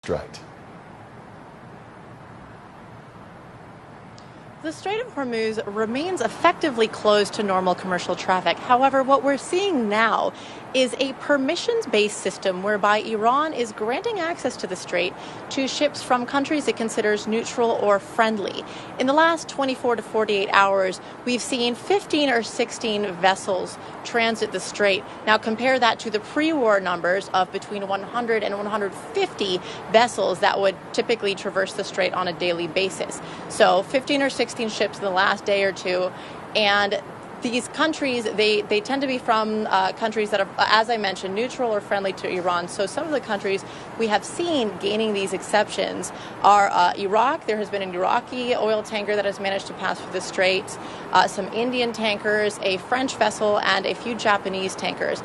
strait? The Strait of Hormuz remains effectively closed to normal commercial traffic. However, what we're seeing now is a permissions-based system whereby Iran is granting access to the strait to ships from countries it considers neutral or friendly. In the last 24 to 48 hours, we've seen 15 or 16 vessels transit the strait. Now compare that to the pre-war numbers of between 100 and 150 vessels that would typically traverse the strait on a daily basis. So 15 or 16 ships in the last day or two, and these countries, they tend to be from countries that are, as I mentioned, neutral or friendly to Iran. So some of the countries we have seen gaining these exceptions are Iraq. There has been an Iraqi oil tanker that has managed to pass through the strait, some Indian tankers, a French vessel, and a few Japanese tankers.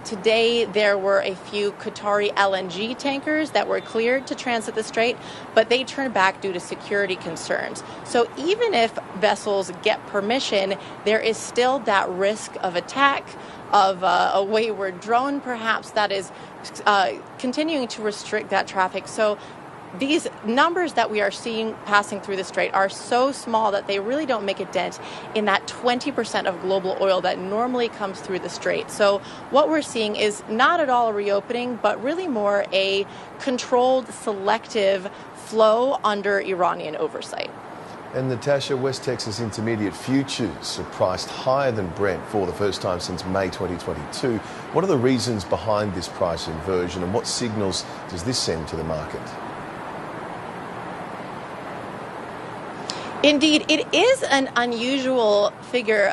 Today, there were a few Qatari LNG tankers that were cleared to transit the strait, but they turned back due to security concerns. So even if vessels get permission, there is still that risk of attack, of a wayward drone perhaps, that is continuing to restrict that traffic. So these numbers that we are seeing passing through the strait are so small that they really don't make a dent in that 20% of global oil that normally comes through the strait. So what we're seeing is not at all a reopening, but really more a controlled, selective flow under Iranian oversight. And Natasha, West Texas Intermediate futures are priced higher than Brent for the first time since May 2022. What are the reasons behind this price inversion, and what signals does this send to the market? Indeed, it is an unusual figure,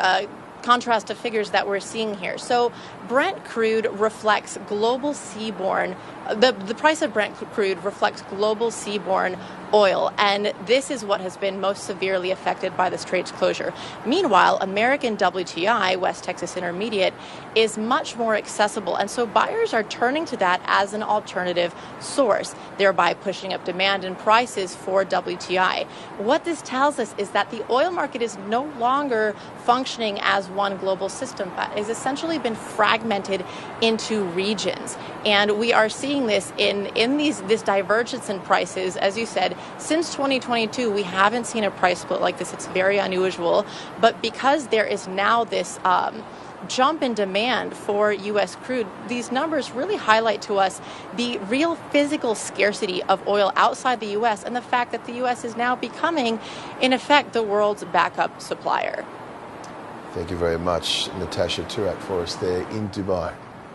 contrast of figures that we're seeing here. So Brent crude reflects global seaborne, the price of Brent crude reflects global seaborne oil, and this is what has been most severely affected by the strait's closure. Meanwhile, American WTI, West Texas Intermediate, is much more accessible, and so buyers are turning to that as an alternative source, thereby pushing up demand and prices for WTI. What this tells us is that the oil market is no longer functioning as one global system, but has essentially been fragmented into regions. And we are seeing this in this divergence in prices. As you said, since 2022, we haven't seen a price split like this. It's very unusual. But because there is now this jump in demand for U.S. crude, these numbers really highlight to us the real physical scarcity of oil outside the U.S. and the fact that the U.S. is now becoming, in effect, the world's backup supplier. Thank you very much, Natasha Turak, for us there in Dubai.